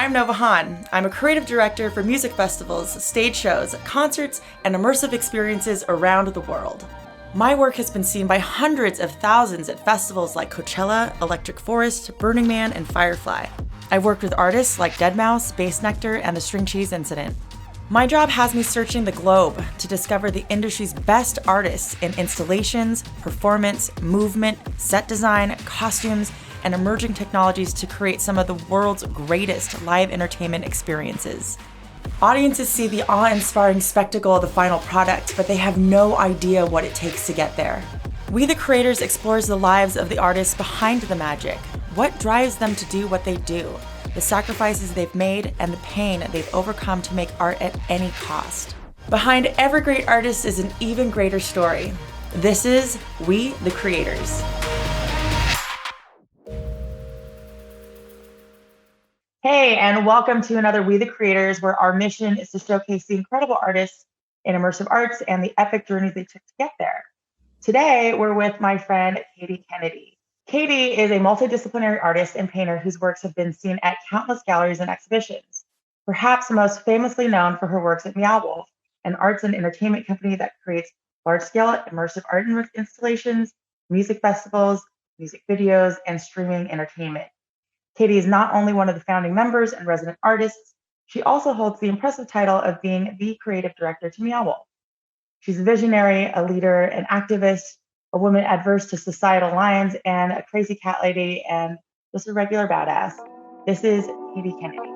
I'm Nova Han. I'm a creative director for music festivals, stage shows, concerts, and immersive experiences around the world. My work has been seen by hundreds of thousands at festivals like Coachella, Electric Forest, Burning Man, and Firefly. I've worked with artists like Deadmau5, Bass Nectar, and the String Cheese Incident. My job has me searching the globe to discover the industry's best artists in installations, performance, movement, set design, costumes, and emerging technologies to create some of the world's greatest live entertainment experiences. Audiences see the awe-inspiring spectacle of the final product, but they have no idea what it takes to get there. We the Creators explores the lives of the artists behind the magic, what drives them to do what they do, the sacrifices they've made, and the pain they've overcome to make art at any cost. Behind every great artist is an even greater story. This is We the Creators. Hey, and welcome to another We the Creators, where our mission is to showcase the incredible artists in immersive arts and the epic journeys they took to get there. Today, we're with my friend, Caity Kennedy. Caity is a multidisciplinary artist and painter whose works have been seen at countless galleries and exhibitions, perhaps most famously known for her works at Meow Wolf, an arts and entertainment company that creates large-scale immersive art installations, music festivals, music videos, and streaming entertainment. Caity is not only one of the founding members and resident artists, she also holds the impressive title of being the creative director to Meow Wolf. She's a visionary, a leader, an activist, a woman adverse to societal lines, and a crazy cat lady, and just a regular badass. This is Caity Kennedy.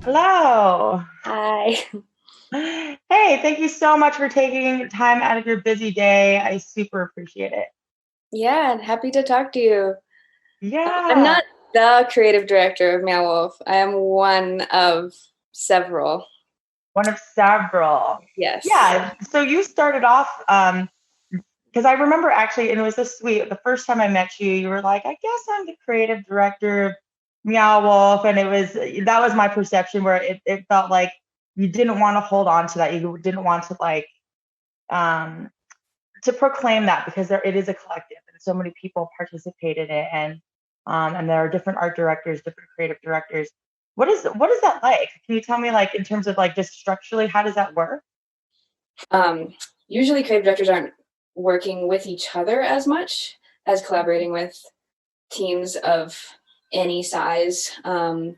Hello. Hi. Hey, thank you so much for taking time out of your busy day. I super appreciate it. Yeah, and happy to talk to you. Yeah. I'm not the creative director of Meow Wolf. I am one of several. One of several. Yes. Yeah. So you started off, because I remember actually, and it was so sweet, the first time I met you, you were like, I guess I'm the creative director of Meow Wolf. And that was my perception, where it felt like you didn't want to hold on to that. You didn't want to to proclaim that, because it is a collective and so many people participate in it. And there are different art directors, different creative directors. What is that like? Can you tell me, in terms of just structurally, how does that work? Usually creative directors aren't working with each other as much as collaborating with teams of any size and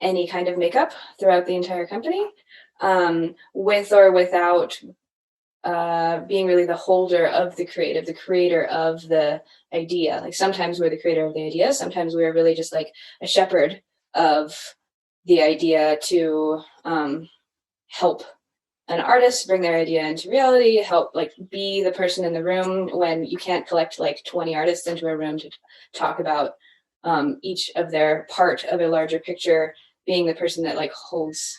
any kind of makeup throughout the entire company, with or without being really the holder of the creator of the idea. Like sometimes we're the creator of the idea, sometimes we're really just like a shepherd of the idea to help an artist bring their idea into reality, help be the person in the room when you can't collect 20 artists into a room to talk about each of their part of a larger picture, being the person that holds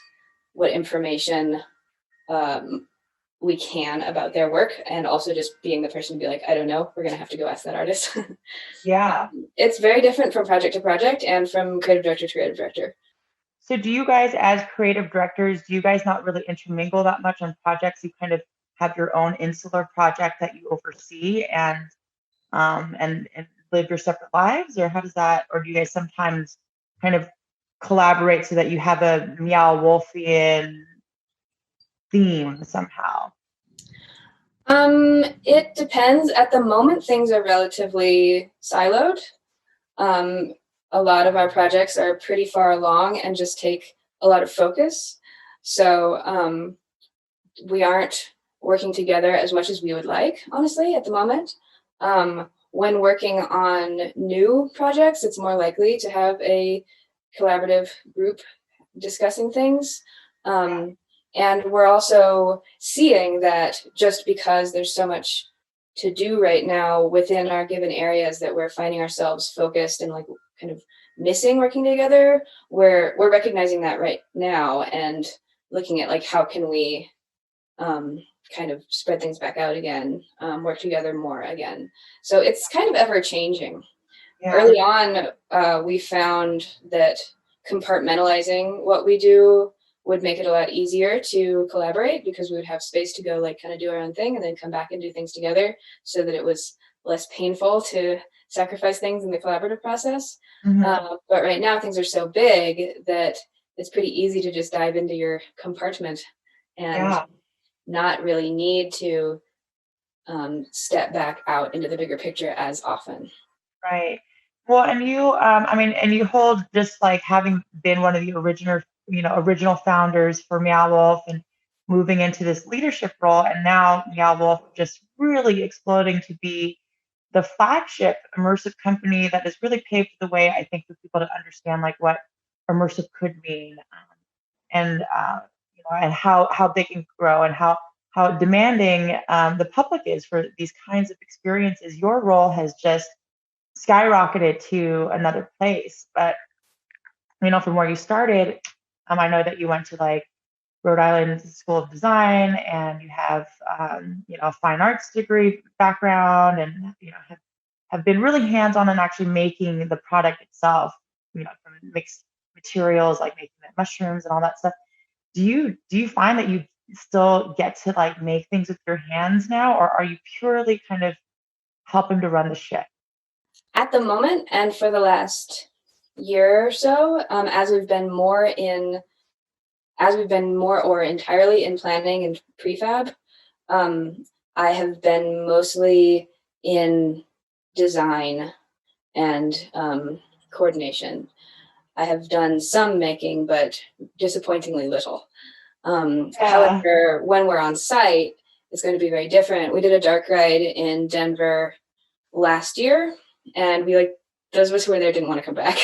what information we can about their work, and also just being the person to be like, I don't know, we're gonna have to go ask that artist. Yeah. It's very different from project to project and from creative director to creative director. So do you guys, as creative directors, do you guys not really intermingle that much on projects? You kind of have your own insular project that you oversee and live your separate lives? Or how does that, or do you guys sometimes kind of collaborate so that you have a Meow Wolfian theme somehow? It depends. At the moment, things are relatively siloed. A lot of our projects are pretty far along and just take a lot of focus. So we aren't working together as much as we would like, honestly, at the moment. When working on new projects, it's more likely to have a collaborative group discussing things. And we're also seeing that just because there's so much to do right now within our given areas that we're finding ourselves focused and like kind of missing working together, we're recognizing that right now and looking at like how can we kind of spread things back out again, work together more again. So it's kind of ever changing. Yeah. Early on, we found that compartmentalizing what we do would make it a lot easier to collaborate because we would have space to go like kind of do our own thing and then come back and do things together so that it was less painful to sacrifice things in the collaborative process. But right now things are so big that it's pretty easy to just dive into your compartment and not really need to step back out into the bigger picture as often. Right. Well, and you, and you hold just like having been one of the original founders for Meow Wolf and moving into this leadership role, and now Meow Wolf just really exploding to be the flagship immersive company that has really paved the way, I think, for people to understand like what immersive could mean, and how they can grow and how demanding the public is for these kinds of experiences. Your role has just skyrocketed to another place. But from where you started, I know that you went to like Rhode Island School of Design, and you have a fine arts degree background, and have been really hands-on in actually making the product itself. From mixed materials, like making the mushrooms and all that stuff. Do you find that you still get to like make things with your hands now, or are you purely kind of helping to run the ship? At the moment, and for the last year or so, as we've been more or entirely in planning and prefab, I have been mostly in design and coordination. I have done some making, but disappointingly little. However, when we're on site, it's going to be very different. We did a dark ride in Denver last year, and those of us who were there didn't want to come back.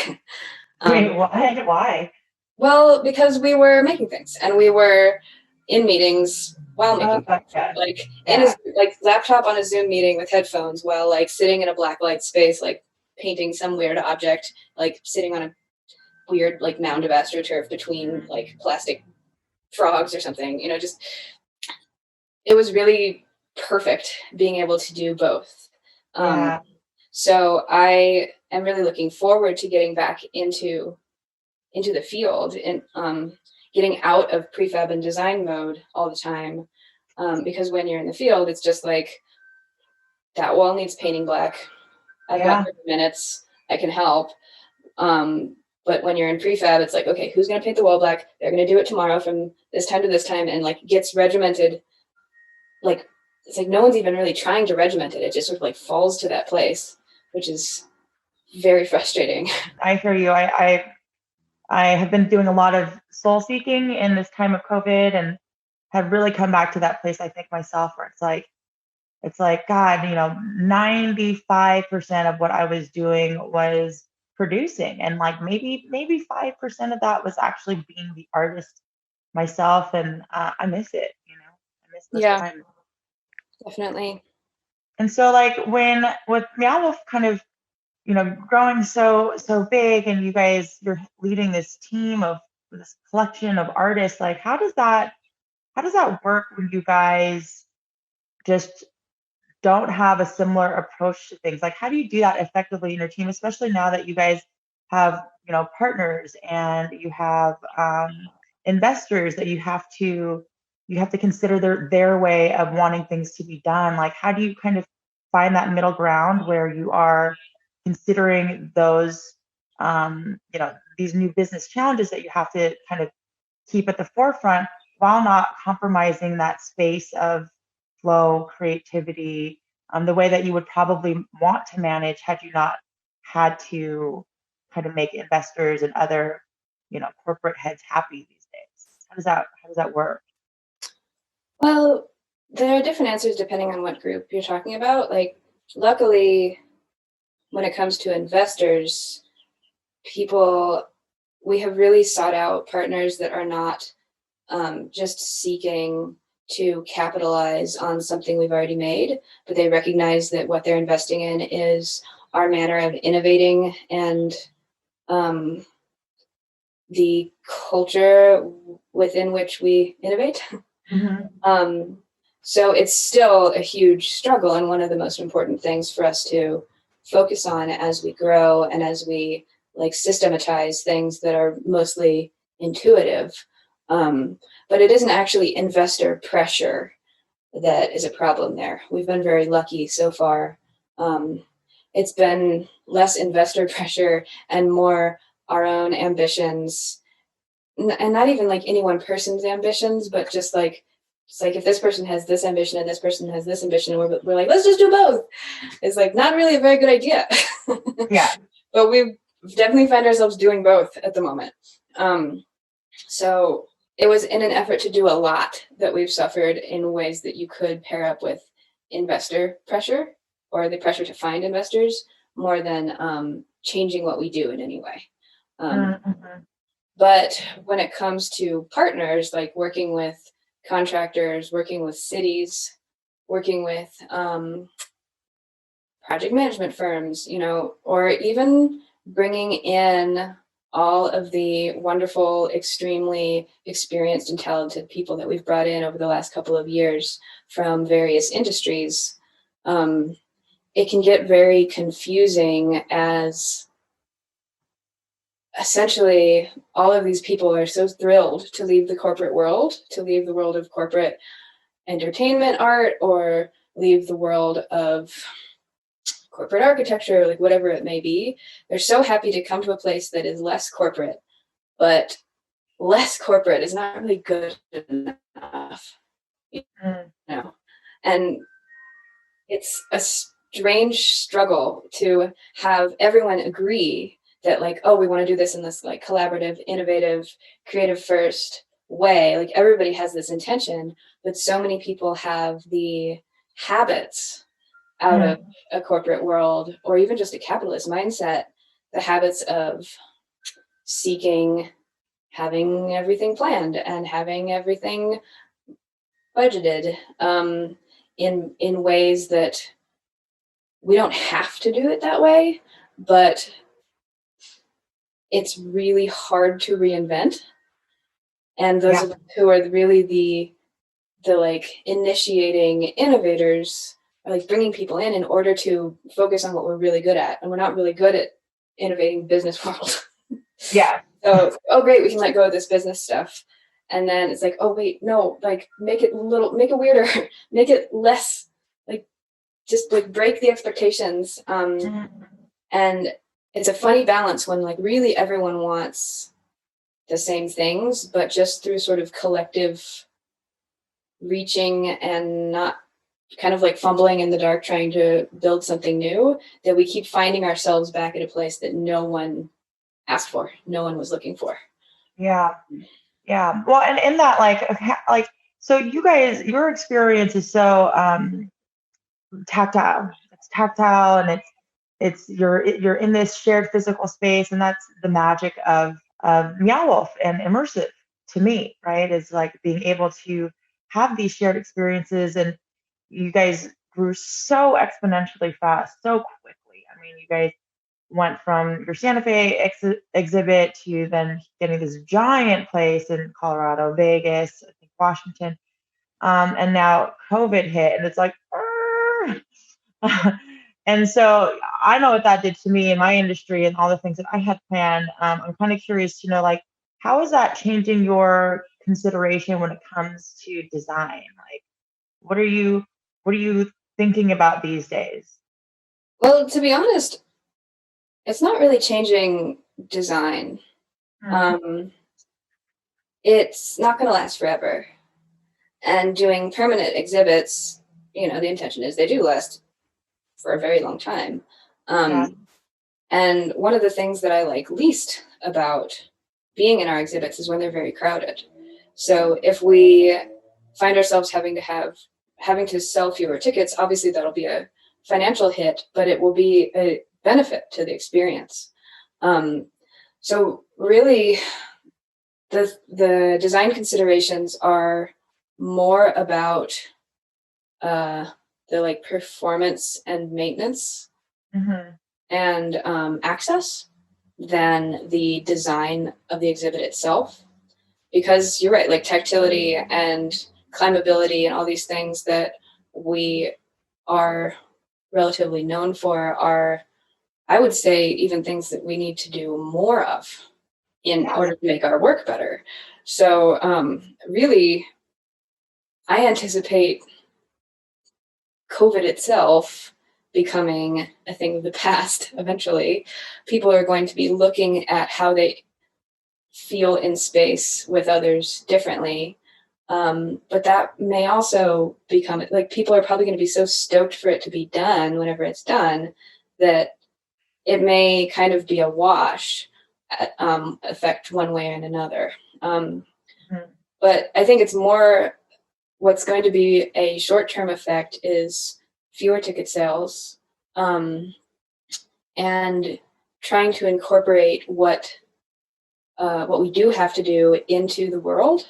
Wait, why? Well, because we were making things, and we were in meetings while making things. In his laptop on a Zoom meeting with headphones while like sitting in a black light space, like painting some weird object, like sitting on a weird like mound of astroturf between like plastic frogs or something. Just it was really perfect being able to do both. So I am really looking forward to getting back into the field and getting out of prefab and design mode all the time. Because when you're in the field, it's just like that wall needs painting black. I've got 30 minutes. I can help. But when you're in prefab, it's like, okay, who's going to paint the wall black? They're going to do it tomorrow from this time to this time, and like gets regimented. Like it's like no one's even really trying to regiment it. It just sort of like falls to that place, which is very frustrating. I hear you. I have been doing a lot of soul seeking in this time of COVID, and have really come back to that place, I think, myself, where it's like, God, 95% of what I was doing was producing, and like maybe 5% of that was actually being the artist myself, and I miss it. I miss this time. Definitely. And so, like with Meow Wolf kind of growing so big, and you're leading this team of this collection of artists, like how does that work when you guys just don't have a similar approach to things? Like how do you do that effectively in your team, especially now that you guys have partners and you have investors that you have to consider their way of wanting things to be done? Like how do you kind of find that middle ground where you are considering those these new business challenges that you have to kind of keep at the forefront while not compromising that space of flow, creativity, the way that you would probably want to manage had you not had to kind of make investors and other corporate heads happy these days? How does that work? Well, there are different answers depending on what group you're talking about. Like, luckily, when it comes to investors, people we have really sought out partners that are not just seeking to capitalize on something we've already made, but they recognize that what they're investing in is our manner of innovating and the culture within which we innovate. Mm-hmm. So it's still a huge struggle, and one of the most important things for us to focus on as we grow and as we like systematize things that are mostly intuitive. But it isn't actually investor pressure that is a problem there. We've been very lucky so far. It's been less investor pressure and more our own ambitions, and not even like any one person's ambitions, but just like, it's like if this person has this ambition and this person has this ambition, and we're like, let's just do both. It's like not really a very good idea. Yeah. But we definitely find ourselves doing both at the moment. So it was in an effort to do a lot that we've suffered in ways that you could pair up with investor pressure or the pressure to find investors more than changing what we do in any way. But when it comes to partners, like working with contractors, working with cities, working with project management firms, you know, or even bringing in all of the wonderful, extremely experienced and talented people that we've brought in over the last couple of years from various industries, it can get very confusing as essentially all of these people are so thrilled to leave the corporate world, to leave the world of corporate entertainment art, or leave the world of corporate architecture, like whatever it may be. They're so happy to come to a place that is less corporate, but less corporate is not really good enough. You know? And it's a strange struggle to have everyone agree that like, oh, we want to do this in this like collaborative, innovative, creative first way. Like everybody has this intention, but so many people have the habits out of a corporate world or even just a capitalist mindset, the habits of seeking, having everything planned and having everything budgeted in ways that we don't have to do it that way, but it's really hard to reinvent. And those of us who are really the like initiating innovators are like bringing people in order to focus on what we're really good at. And we're not really good at innovating business world. Yeah. So, oh great, we can let go of this business stuff. And then it's like, oh wait, no, like make it weirder, make it less, like just like break the expectations. And it's a funny balance when like really everyone wants the same things, but just through sort of collective reaching and not kind of like fumbling in the dark trying to build something new, that we keep finding ourselves back at a place that no one asked for, no one was looking for. Yeah. Well, and in that, like, so you guys, your experience is so tactile. It's tactile, and it's you're in this shared physical space, and that's the magic of Meow Wolf and Immersive to me, right? Is like being able to have these shared experiences, and you guys grew so exponentially fast, so quickly. I mean, you guys went from your Santa Fe exhibit to then getting this giant place in Colorado, Vegas, I think Washington, and now COVID hit, and it's like, and so I know what that did to me in my industry and all the things that I had planned. I'm kind of curious to know, like, how is that changing your consideration when it comes to design? Like, what are you thinking about these days? Well, to be honest, it's not really changing design. It's not going to last forever. And doing permanent exhibits, you know, the intention is they do last for a very long time. And one of the things that I like least about being in our exhibits is when they're very crowded. So if we find ourselves having to sell fewer tickets, obviously that'll be a financial hit, but it will be a benefit to the experience. So really, the design considerations are more about the like performance and maintenance and access than the design of the exhibit itself. Because you're right, like tactility and climbability and all these things that we are relatively known for are, I would say, even things that we need to do more of in order to make our work better. So really, I anticipate COVID itself becoming a thing of the past eventually. People are going to be looking at how they feel in space with others differently. But that may also become, like, people are probably going to be so stoked for it to be done whenever it's done that it may kind of be a wash, effect one way and another. But I think it's more, what's going to be a short-term effect is fewer ticket sales, and trying to incorporate what we do have to do into the world,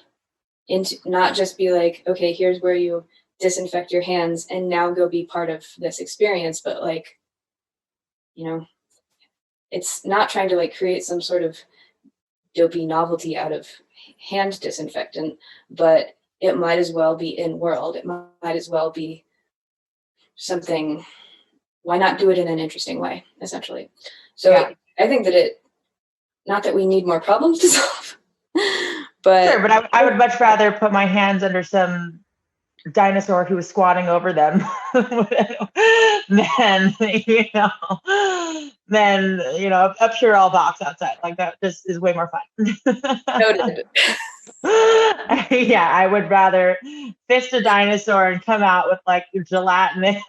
into not just be like, okay, here's where you disinfect your hands and now go be part of this experience, but like, you know, it's not trying to like create some sort of dopey novelty out of hand disinfectant, but it might as well be in world. It might as well be something. Why not do it in an interesting way, essentially? So yeah. I think that not that we need more problems to solve, but sure, but I would much rather put my hands under some dinosaur who was squatting over them than a Purell box outside. Like, that just is way more fun. Noted. Yeah, I would rather fist a dinosaur and come out with like gelatinous.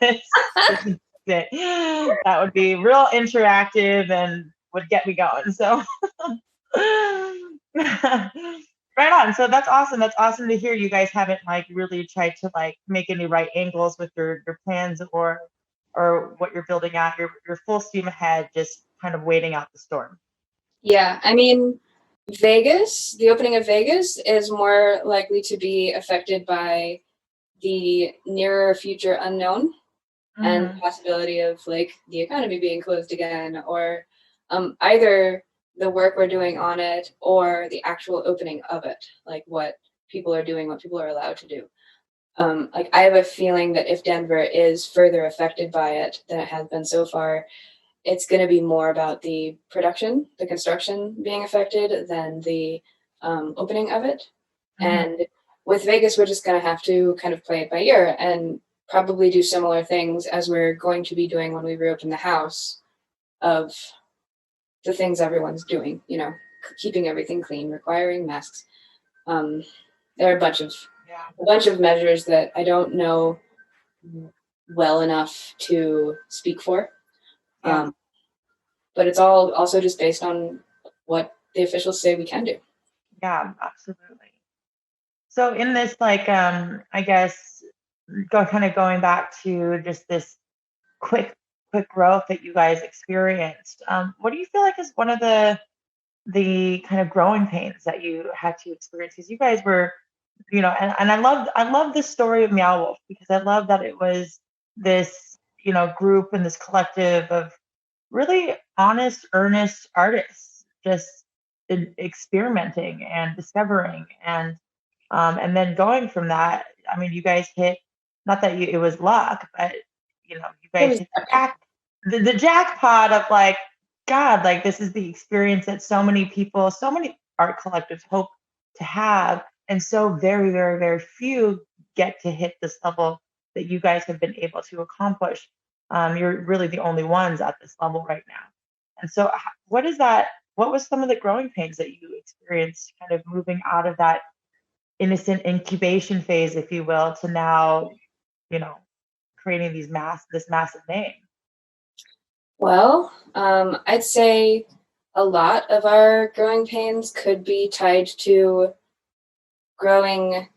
That would be real interactive and would get me going. So right on. So that's awesome. That's awesome to hear. You guys haven't like really tried to like make any right angles with your plans or what you're building out. You're full steam ahead, just kind of waiting out the storm. Yeah, I mean, Vegas, the opening of Vegas is more likely to be affected by the nearer future unknown and the possibility of like the economy being closed again, or either the work we're doing on it or the actual opening of it, like what people are doing, what people are allowed to do. Like, I have a feeling that if Denver is further affected by it than it has been so far, it's going to be more about the production, the construction being affected than the opening of it. And with Vegas, we're just going to have to kind of play it by ear and probably do similar things as we're going to be doing when we reopen the house, of the things everyone's doing, keeping everything clean, requiring masks. There are a bunch of measures that I don't know well enough to speak for. But it's all also just based on what the officials say we can do. Yeah, absolutely. So in this, like, I guess, going back to just this quick growth that you guys experienced, what do you feel like is one of the kind of growing pains that you had to experience? Because you guys were, and I love this story of Meow Wolf, because I love that it was this, group and this collective of really honest, earnest artists, just experimenting and discovering, and then going from that. I mean, you guys hit, not that it was luck, but you guys hit the jackpot of like, God, like, this is the experience that so many people, so many art collectives hope to have, and so very, very, very few get to hit this level that you guys have been able to accomplish. You're really the only ones at this level right now. And so what was some of the growing pains that you experienced, kind of moving out of that innocent incubation phase, if you will, to now, creating this massive name? Well, I'd say a lot of our growing pains could be tied to growing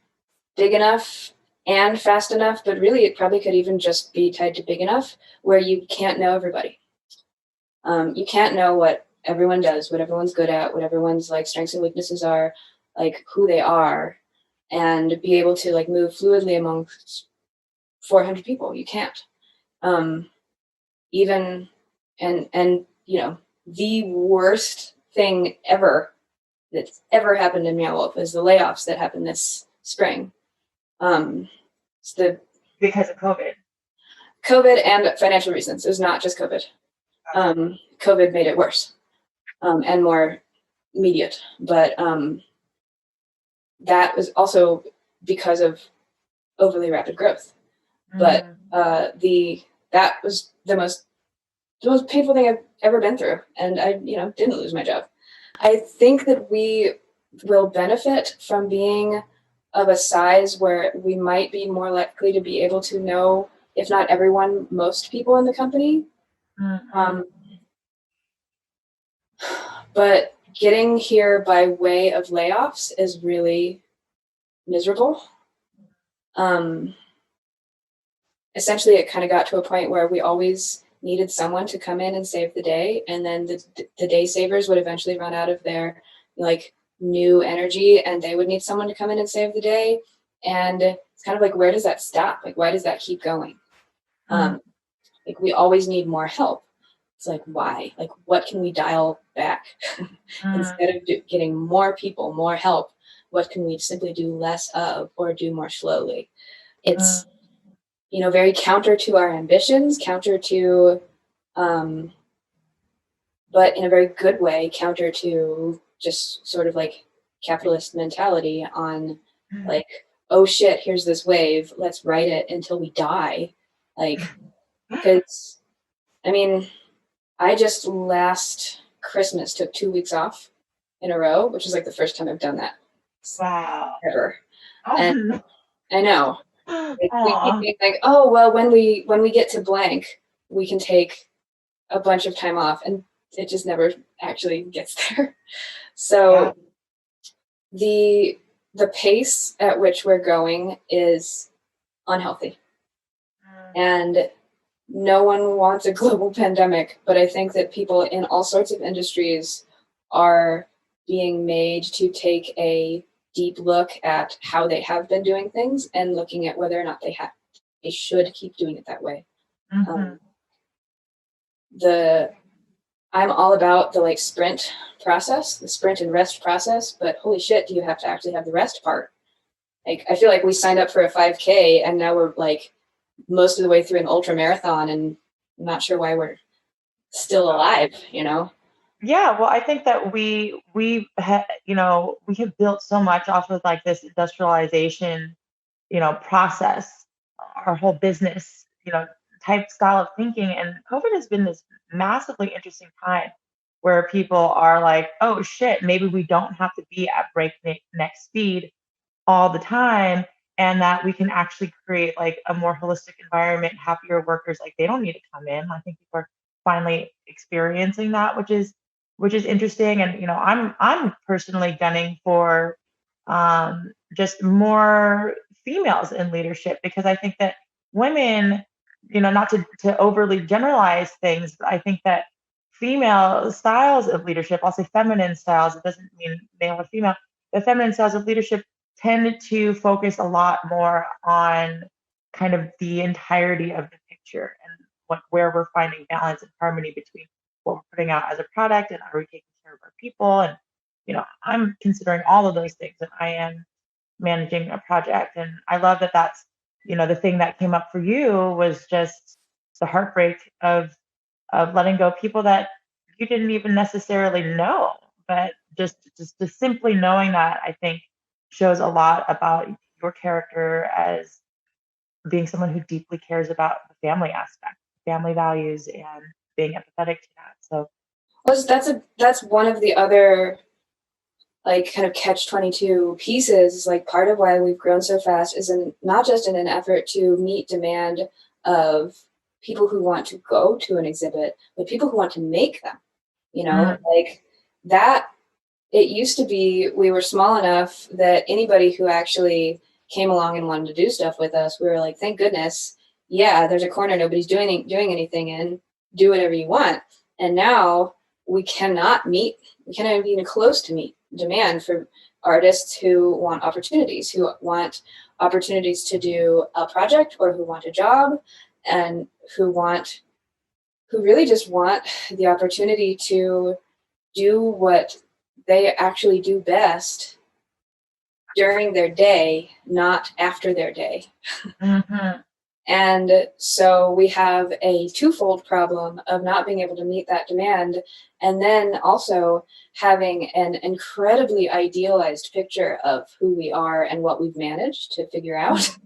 big enough and fast enough, but really it probably could even just be tied to big enough where you can't know everybody. You can't know what everyone does, what everyone's good at, what everyone's like strengths and weaknesses are, like who they are, and be able to like move fluidly amongst 400 people. You can't. Even and you know, the worst thing ever that's ever happened in Meow Wolf is the layoffs that happened this spring. It's because of COVID and financial reasons. It was not just COVID. COVID made it worse and more immediate. But that was also because of overly rapid growth. But that was the most painful thing I've ever been through, and I didn't lose my job. I think that we will benefit from being of a size where we might be more likely to be able to know, if not everyone, most people in the company. But getting here by way of layoffs is really miserable. Essentially, it kind of got to a point where we always needed someone to come in and save the day, and then the day savers would eventually run out of their like new energy, and they would need someone to come in and save the day. And it's kind of like, where does that stop? Like, why does that keep going? Like, we always need more help. It's like, why? Like, what can we dial back? Instead of getting more people, more help, what can we simply do less of or do more slowly? It's very counter to our ambitions, counter to, but in a very good way, counter to just sort of like capitalist mentality on like, oh shit, here's this wave, let's ride it until we die. Like, because, I mean, I just last Christmas took 2 weeks off in a row, which is like the first time I've done that. Wow. Ever. And I know. Like, we keep being like, oh well, when we get to blank, we can take a bunch of time off, and it just never actually gets there. So the pace at which we're going is unhealthy, and no one wants a global pandemic. But I think that people in all sorts of industries are being made to take a deep look at how they have been doing things and looking at whether or not they should keep doing it that way. I'm all about the like sprint process, the sprint and rest process, but holy shit, do you have to actually have the rest part? Like, I feel like we signed up for a 5K and now we're like most of the way through an ultra marathon, and I'm not sure why we're still alive, Yeah, well, I think that we have built so much off of like this industrialization, process, our whole business, type style of thinking. And COVID has been this massively interesting time where people are like, oh shit, maybe we don't have to be at breakneck speed all the time, and that we can actually create like a more holistic environment, happier workers. Like, they don't need to come in. I think people are finally experiencing that, which is interesting. And I'm personally gunning for just more females in leadership, because I think that women, not to overly generalize things, but I think that female styles of leadership, I'll say feminine styles, it doesn't mean male or female, the feminine styles of leadership tend to focus a lot more on kind of the entirety of the picture, and where we're finding balance and harmony between what we're putting out as a product, and are we taking care of our people. And I'm considering all of those things, and I am managing a project. And I love that that's the thing that came up for you was just the heartbreak of letting go people that you didn't even necessarily know, but just simply knowing that, I think, shows a lot about your character as being someone who deeply cares about the family aspect, family values, and being empathetic to that. So that's one of the other like kind of catch-22 pieces. Like, part of why we've grown so fast is not just in an effort to meet demand of people who want to go to an exhibit, but people who want to make them, like that. It used to be we were small enough that anybody who actually came along and wanted to do stuff with us, we were like, thank goodness, yeah, there's a corner nobody's doing anything in, do whatever you want. And now we cannot even close to meet demand for artists who want opportunities to do a project, or who want a job, and who really just want the opportunity to do what they actually do best during their day, not after their day. Mm-hmm. And so we have a twofold problem of not being able to meet that demand, and then also having an incredibly idealized picture of who we are and what we've managed to figure out.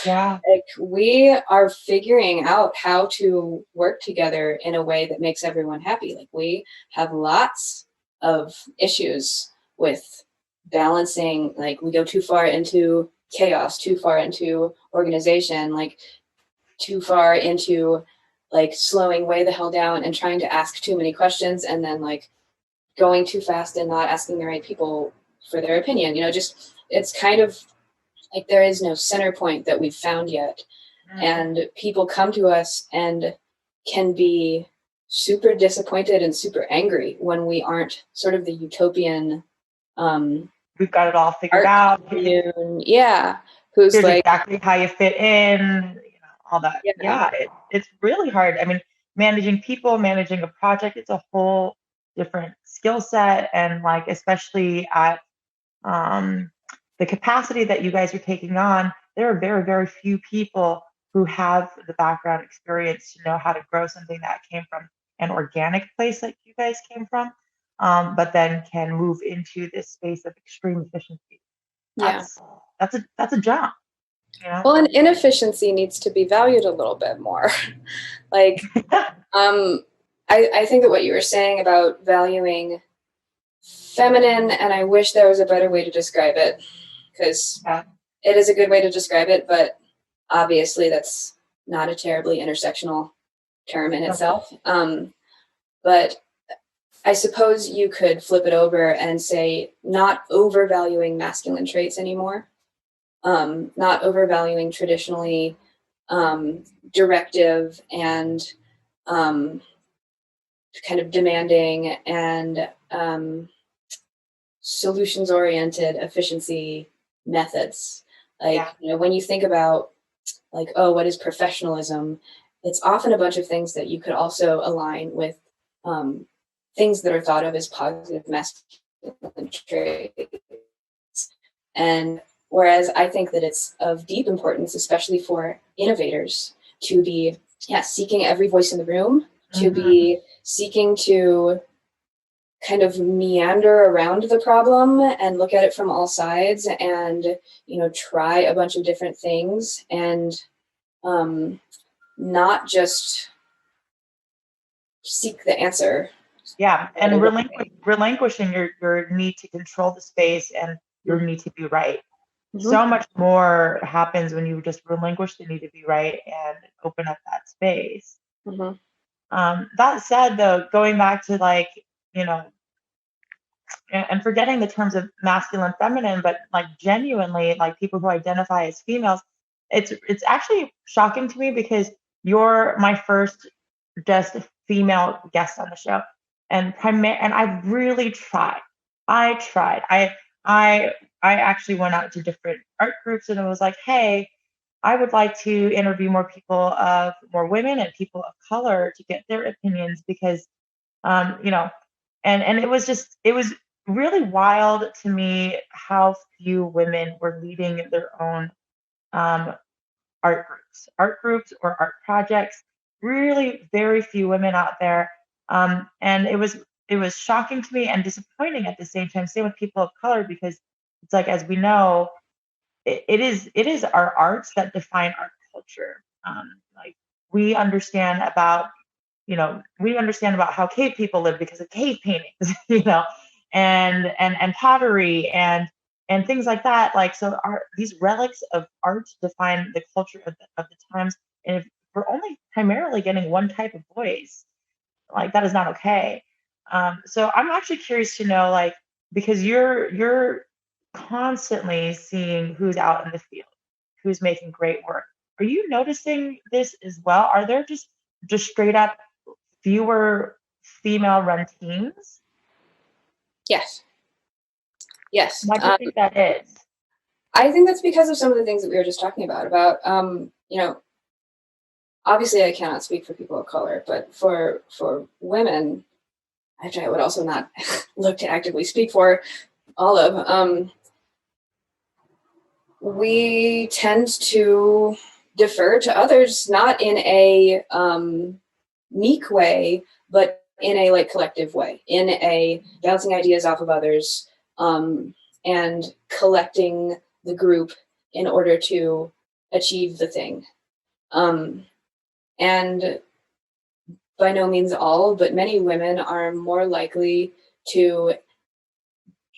Yeah. Like, we are figuring out how to work together in a way that makes everyone happy. Like, we have lots of issues with balancing, like, we go too far into chaos, too far into organization, like too far into like slowing way the hell down and trying to ask too many questions, and then like going too fast and not asking the right people for their opinion. Just, it's kind of like there is no center point that we've found yet. And people come to us and can be super disappointed and super angry when we aren't sort of the utopian we've got it all figured art out. commune. Yeah. Who's Here's like exactly how you fit in, all that. Yeah. It's really hard. I mean, managing people, managing a project, it's a whole different skill set. And like, especially at the capacity that you guys are taking on, there are very, very few people who have the background experience to know how to grow something that came from an organic place like you guys came from, but then can move into this space of extreme efficiency. That's a jump. Well, and inefficiency needs to be valued a little bit more. Like, I think that what you were saying about valuing feminine, and I wish there was a better way to describe it, because it is a good way to describe it, but obviously that's not a terribly intersectional term in itself. But I suppose you could flip it over and say not overvaluing masculine traits anymore. Not overvaluing traditionally directive and kind of demanding and solutions-oriented efficiency methods. Like, when you think about like, oh, what is professionalism? It's often a bunch of things that you could also align with things that are thought of as positive masculine traits. And whereas I think that it's of deep importance, especially for innovators, to be seeking every voice in the room, to be seeking to kind of meander around the problem and look at it from all sides and, try a bunch of different things, and not just seek the answer. Yeah, and relinquishing your need to control the space and your need to be right. So much more happens when you just relinquish the need to be right and open up that space. That said, though, going back to like, and forgetting the terms of masculine, feminine, but like genuinely, like people who identify as females, it's actually shocking to me because you're my first just female guest on the show, and I've really tried. I actually went out to different art groups and it was like, hey, I would like to interview more women and people of color to get their opinions because, and it was really wild to me how few women were leading their own art groups or art projects. Really, very few women out there, and it was shocking to me and disappointing at the same time. Same with people of color, because it's like, as we know, it is our arts that define our culture. Like we understand about how cave people live because of cave paintings, and pottery and things like that. Like, so these relics of art define the culture of the times. And if we're only primarily getting one type of voice, like that is not okay. So I'm actually curious to know, like, because you're constantly seeing who's out in the field, who's making great work. Are you noticing this as well? Are there just straight up fewer female-run teams? Yes. Why do you think that is? I think that's because of some of the things that we were just talking about, you know, obviously I cannot speak for people of color, but for women, which I would also not look to actively speak for all of, we tend to defer to others, not in a meek way, but in a like collective way, in a bouncing ideas off of others, and collecting the group in order to achieve the thing. And by no means all, but many women are more likely to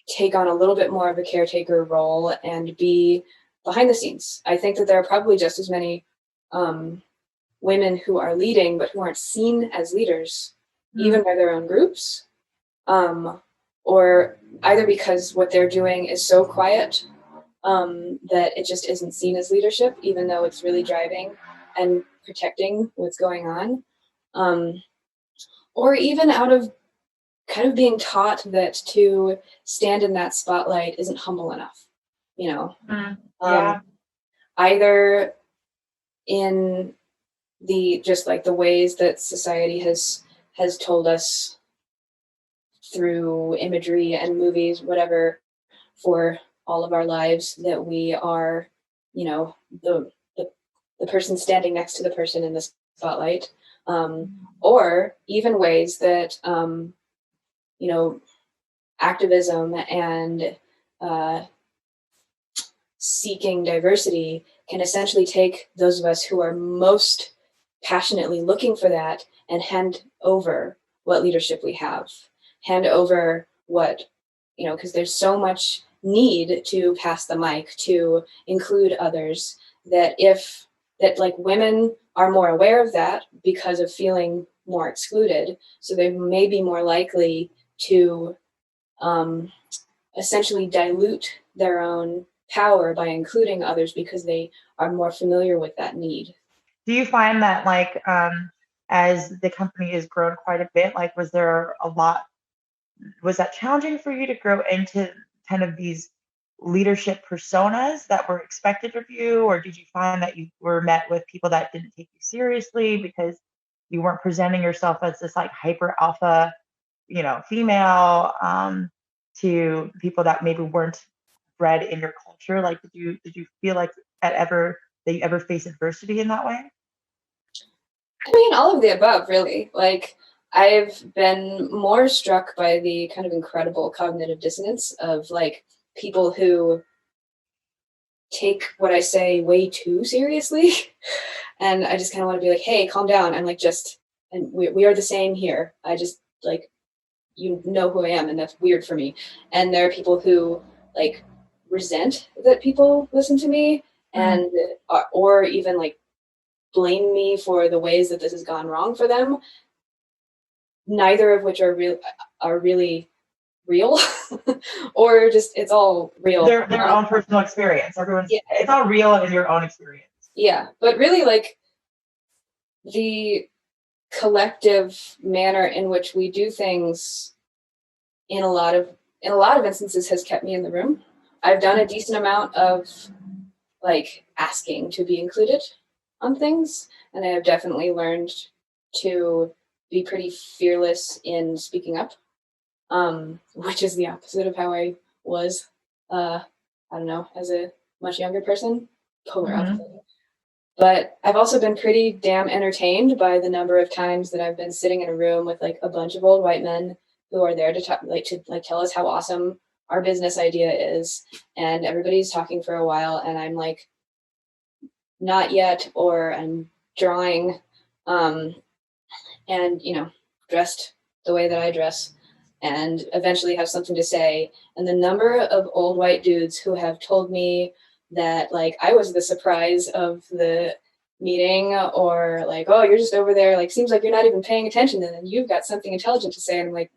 take on a little bit more of a caretaker role and be behind the scenes. I think that there are probably just as many women who are leading, but who aren't seen as leaders, even by their own groups, or either because what they're doing is so quiet that it just isn't seen as leadership, even though it's really driving and protecting what's going on, or even out of kind of being taught that to stand in that spotlight isn't humble enough, you know. Either in the just like the ways that society has told us through imagery and movies, whatever, for all of our lives, that we are, you know, the person standing next to the person in the spotlight, or even ways that you know, activism and seeking diversity can essentially take those of us who are most passionately looking for that and hand over what leadership we have, hand over what, you know, because there's so much need to pass the mic, to include others, that if that like women are more aware of that because of feeling more excluded, so they may be more likely to essentially dilute their own power by including others because they are more familiar with that need. Do you find that like as the company has grown quite a bit, like was that challenging for you to grow into kind of these leadership personas that were expected of you, or did you find that you were met with people that didn't take you seriously because you weren't presenting yourself as this like hyper alpha, you know, female, to people that maybe weren't bred in your culture? Like, did you feel like that you ever face adversity in that way? I mean, all of the above, really. Like, I've been more struck by the kind of incredible cognitive dissonance of like people who take what I say way too seriously. And I just kind of want to be like, hey, calm down. I'm like, and we are the same here. I just like, you know who I am, and that's weird for me. And there are people who like resent that people listen to me, and or even like blame me for the ways that this has gone wrong for them. Neither of which are really real, or just it's all real. Their own personal experience. It's all real in your own experience. Yeah, but really, like the collective manner in which we do things in a lot of instances has kept me in the room. I've done a decent amount of like asking to be included on things, and I have definitely learned to be pretty fearless in speaking up, which is the opposite of how I was, I don't know, as a much younger person, polar opposite. But I've also been pretty damn entertained by the number of times that I've been sitting in a room with like a bunch of old white men who are there to tell us how awesome our business idea is, and everybody's talking for a while, and I'm like, not yet, or I'm drawing, and you know, dressed the way that I dress, and eventually have something to say. And the number of old white dudes who have told me that like I was the surprise of the meeting, or like, oh, you're just over there, like seems like you're not even paying attention, and then you've got something intelligent to say. And I'm like,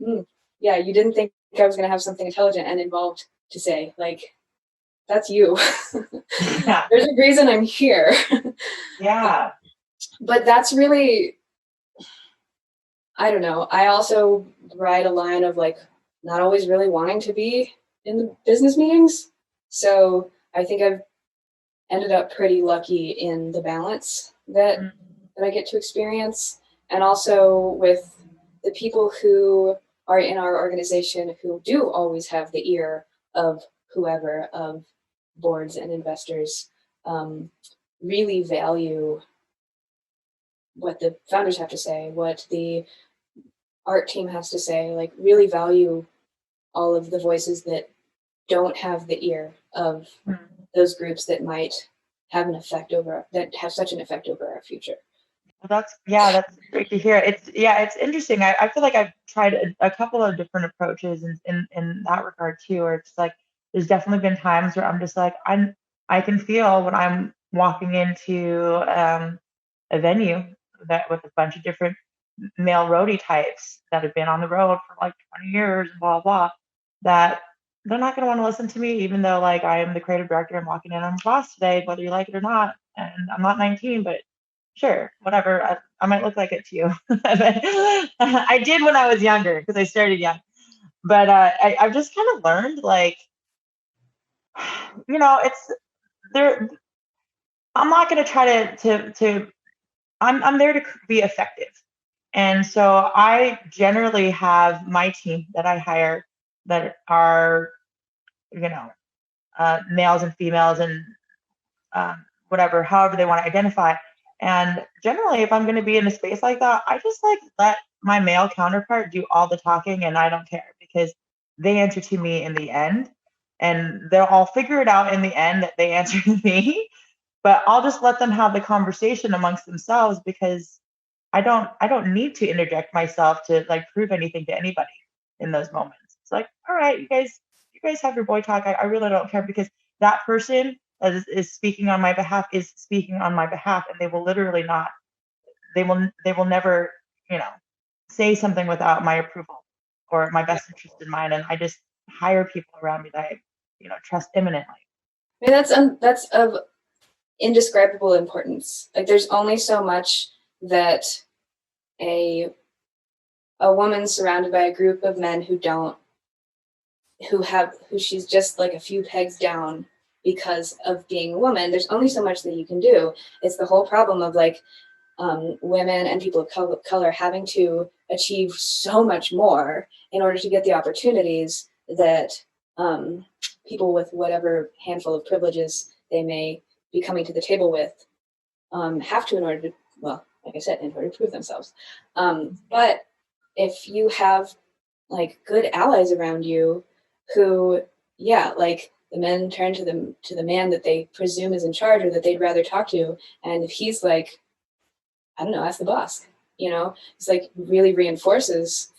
yeah, you didn't think I was going to have something intelligent and involved to say. Like, that's you. Yeah. There's a reason I'm here. Yeah. But that's really, I don't know. I also ride a line of like not always really wanting to be in the business meetings. So I think I've ended up pretty lucky in the balance that I get to experience. And also with the people who are in our organization who do always have the ear of whoever, of boards and investors, really value what the founders have to say, what the art team has to say, like really value all of the voices that don't have the ear of those groups that might have an effect over, that have such an effect over our future. Well, that's great to hear. It's interesting. I feel like I've tried a couple of different approaches in that regard too, where it's like there's definitely been times where I'm just like I can feel when I'm walking into a venue that with a bunch of different male roadie types that have been on the road for like 20 years, blah blah, that they're not going to want to listen to me, even though like I am the creative director. I'm walking in on the boss today, whether you like it or not, and I'm not 19, but sure, whatever. I might look like it to you. I did when I was younger because I started young. But I've just kind of learned, like, it's there. I'm not going to try to. I'm there to be effective, and so I generally have my team that I hire that are, you know, males and females and whatever, however they want to identify. And generally, if I'm going to be in a space like that, I just like let my male counterpart do all the talking, and I don't care because they answer to me in the end, and they'll all figure it out in the end that they answer to me. But I'll just let them have the conversation amongst themselves because I don't need to interject myself to like prove anything to anybody in those moments. It's like, all right, you guys have your boy talk. I really don't care because that person is speaking on my behalf is speaking on my behalf, and they will literally not. They will never, say something without my approval or my best interest in mind. And I just hire people around me that I, trust imminently. I mean, that's of indescribable importance. Like, there's only so much that a woman surrounded by a group of men who she's just like a few pegs down because of being a woman. There's only so much that you can do. It's the whole problem of like women and people of color having to achieve so much more in order to get the opportunities that people with whatever handful of privileges they may be coming to the table with have to in order to, well, like I said, in order to prove themselves. But if you have like good allies around you who, yeah, like the men turn to the man that they presume is in charge or that they'd rather talk to, and if he's like, I don't know, ask the boss, it's like really reinforces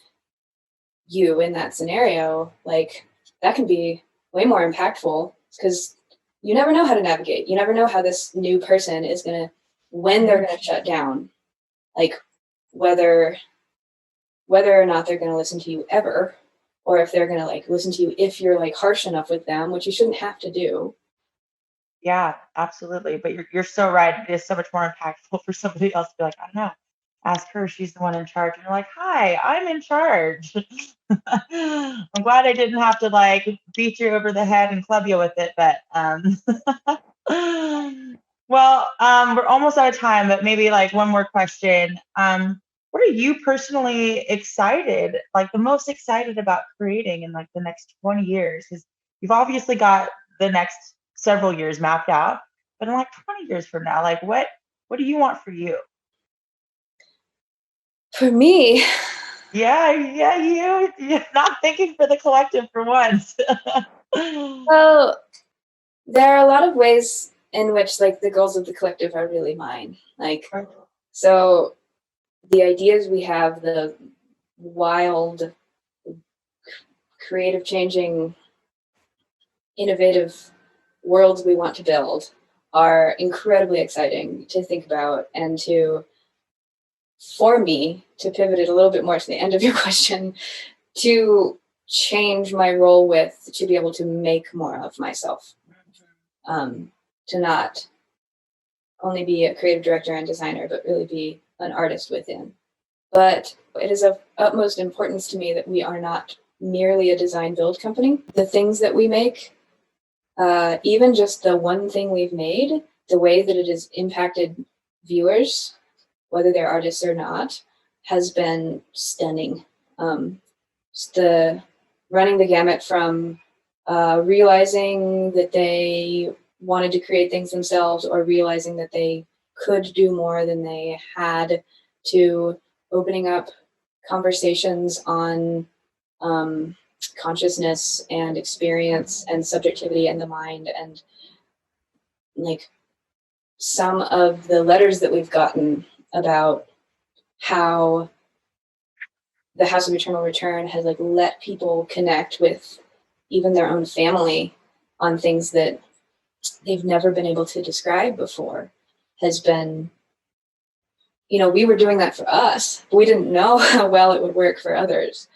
you in that scenario. Like that can be way more impactful because you never know how to navigate. You never know how this new person is when they're gonna shut down, like whether or not they're gonna listen to you ever, or if they're gonna like listen to you if you're like harsh enough with them, which you shouldn't have to do. Yeah, absolutely. But you're so right. It is so much more impactful for somebody else to be like, I don't know, ask her. She's the one in charge. And you're like, hi, I'm in charge. I'm glad I didn't have to like beat you over the head and club you with it. But well, we're almost out of time. But maybe like one more question. What are you personally excited, like the most excited about creating in like the next 20 years? Because you've obviously got the next several years mapped out, but in like 20 years from now, like what do you want for you? For me, You're not thinking for the collective for once. well, there are a lot of ways in which like the goals of the collective are really mine. Like, so the ideas we have, the wild, creative, changing, innovative worlds we want to build are incredibly exciting to think about, and for me, to pivot it a little bit more to the end of your question, to change my role with, to be able to make more of myself, to not only be a creative director and designer, but really be an artist within. But it is of utmost importance to me that we are not merely a design build company. The things that we make, even just the one thing we've made, the way that it has impacted viewers, whether they're artists or not, has been stunning. The running the gamut from realizing that they wanted to create things themselves, or realizing that they could do more than they had, to opening up conversations on consciousness and experience and subjectivity and the mind, and like some of the letters that we've gotten about how the House of Eternal Return has like let people connect with even their own family on things that they've never been able to describe before has been, we were doing that for us, but we didn't know how well it would work for others.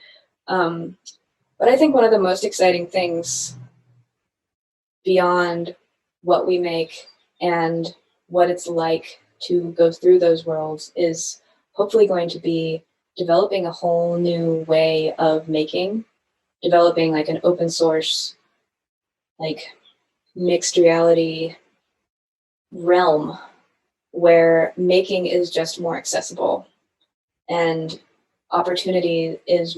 But I think one of the most exciting things beyond what we make and what it's like to go through those worlds is hopefully going to be developing a whole new way of making, developing like an open source, like mixed reality realm where making is just more accessible and opportunity is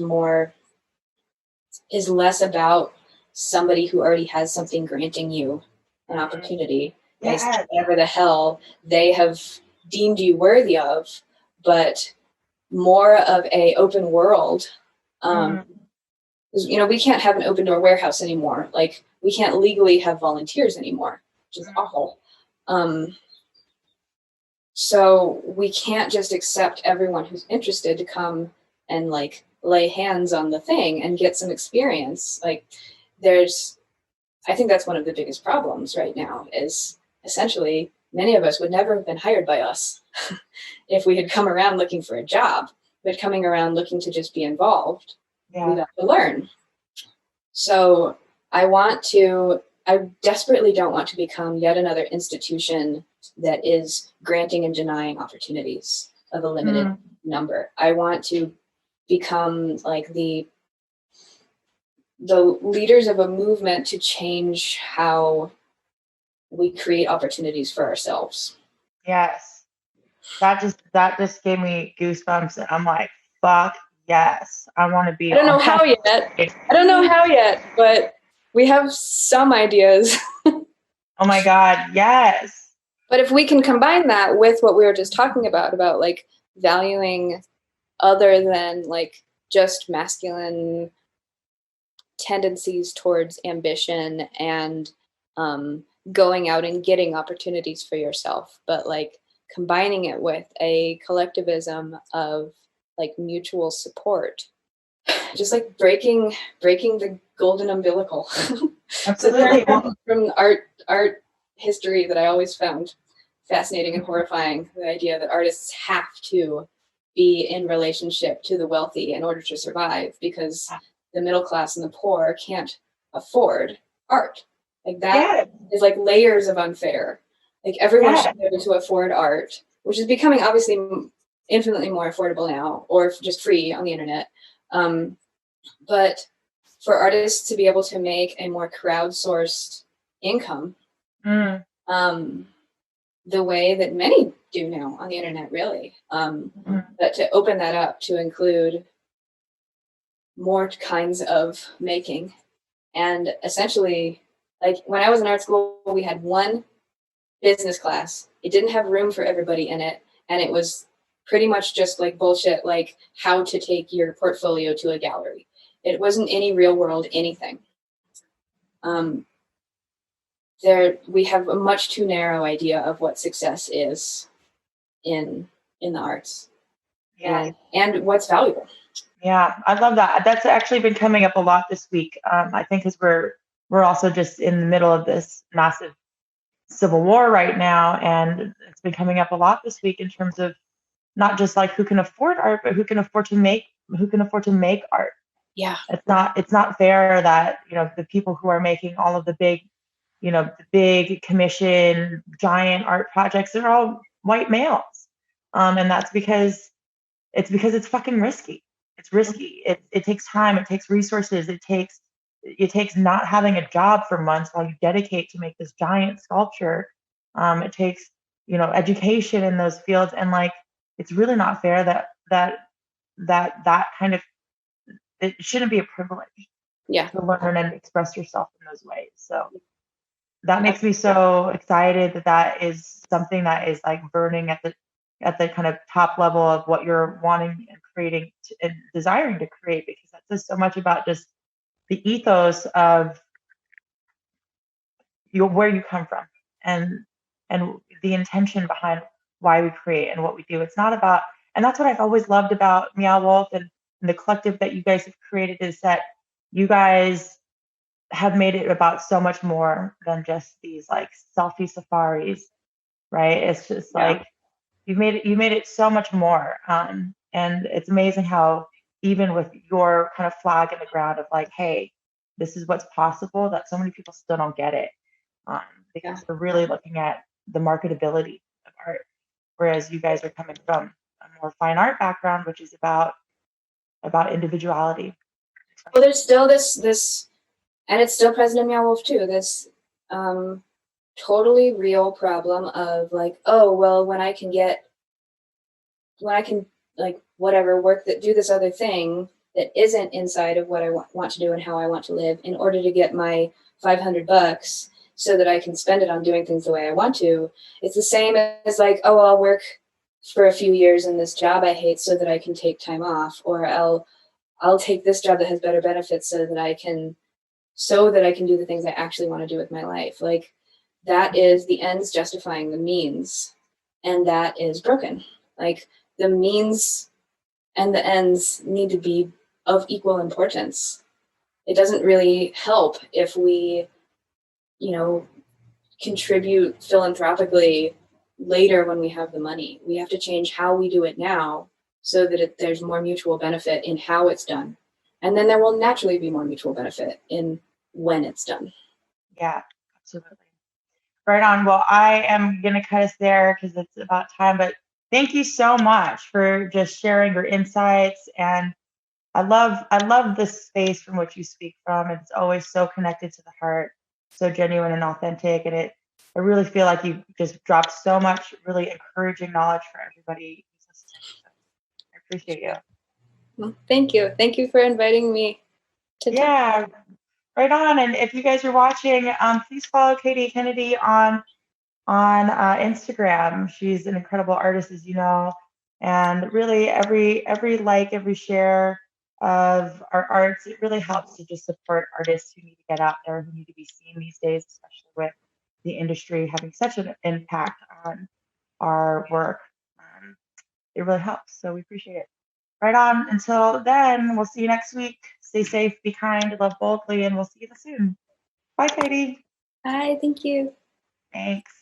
less about somebody who already has something granting you an opportunity. Yes. Whatever the hell they have deemed you worthy of, but more of a open world. We can't have an open door warehouse anymore. Like, we can't legally have volunteers anymore, which is awful. So we can't just accept everyone who's interested to come and like lay hands on the thing and get some experience. Like, I think that's one of the biggest problems right now is essentially many of us would never have been hired by us if we had come around looking for a job, but coming around looking to just be involved. Yeah. We got to learn. So I desperately don't want to become yet another institution that is granting and denying opportunities of a limited number. I want to become like the leaders of a movement to change how we create opportunities for ourselves. Yes. That just gave me goosebumps, and I'm like, fuck yes. I want to be. I don't know how yet, but we have some ideas. Oh my God, yes. But if we can combine that with what we were just talking about like valuing other than like just masculine tendencies towards ambition and going out and getting opportunities for yourself, but like combining it with a collectivism of like mutual support, just like breaking the golden umbilical. Absolutely. From art history that I always found fascinating and horrifying, the idea that artists have to be in relationship to the wealthy in order to survive, because the middle class and the poor can't afford art. Like that is like layers of unfair. Like everyone should be able to afford art, which is becoming obviously infinitely more affordable now, or just free on the internet. But for artists to be able to make a more crowdsourced income, the way that many do now on the internet, really, but to open that up to include more kinds of making. And essentially, like when I was in art school, we had one business class. It didn't have room for everybody in it. And it was pretty much just like bullshit, like how to take your portfolio to a gallery. It wasn't any real world anything. We have a much too narrow idea of what success is in the arts, and what's valuable. Yeah, I love that. That's actually been coming up a lot this week. I think because we're also just in the middle of this massive civil war right now, and it's been coming up a lot this week in terms of not just like who can afford art, but who can afford to make art. Yeah, it's not fair that the people who are making all of the big commission giant art projects, they're all white males, and that's because it's because it's fucking risky. It's risky. It takes time. It takes resources. It takes not having a job for months while you dedicate to make this giant sculpture. It takes, education in those fields, and like, it's really not fair that kind of, it shouldn't be a privilege to learn and express yourself in those ways. So that makes me so excited that is something that is like burning at the kind of top level of what you're wanting and creating and desiring to create, because that says so much about just the ethos of where you come from, and the intention behind why we create and what we do. It's not about, and that's what I've always loved about Meow Wolf and the collective that you guys have created, is that you guys have made it about so much more than just these like selfie safaris, right? It's just like you made it so much more. And it's amazing how even with your kind of flag in the ground of like, hey, this is what's possible, that so many people still don't get it, because we're really looking at the marketability of art, whereas you guys are coming from a more fine art background, which is about individuality. Well, there's still this, and it's still present in Meow Wolf too, this totally real problem of like, oh, well, when I can like whatever work that do this other thing that isn't inside of what I want to do and how I want to live, in order to get my $500 so that I can spend it on doing things the way I want to. It's the same as like, oh, I'll work for a few years in this job I hate so that I can take time off, or I'll take this job that has better benefits so that I can do the things I actually want to do with my life. Like, that is the ends justifying the means, and that is broken. Like, the means and the ends need to be of equal importance. It doesn't really help if we, contribute philanthropically later when we have the money. We have to change how we do it now so that there's more mutual benefit in how it's done. And then there will naturally be more mutual benefit in when it's done. Yeah, absolutely. Right on. Well, I am going to cut us there because it's about time, but thank you so much for just sharing your insights. And I love this space from which you speak from. It's always so connected to the heart, so genuine and authentic. And I really feel like you just dropped so much really encouraging knowledge for everybody who's listening. So I appreciate you. Well, thank you. Thank you for inviting me to talk. Yeah, right on. And if you guys are watching, please follow Caity Kennedy on Instagram. She's an incredible artist, as you know. And really, every like, every share of our arts, it really helps to just support artists who need to get out there, who need to be seen these days, especially with the industry having such an impact on our work. It really helps. So we appreciate it. Right on. Until then, we'll see you next week. Stay safe, be kind, love boldly, and we'll see you soon. Bye, Caity. Bye. Thank you. Thanks.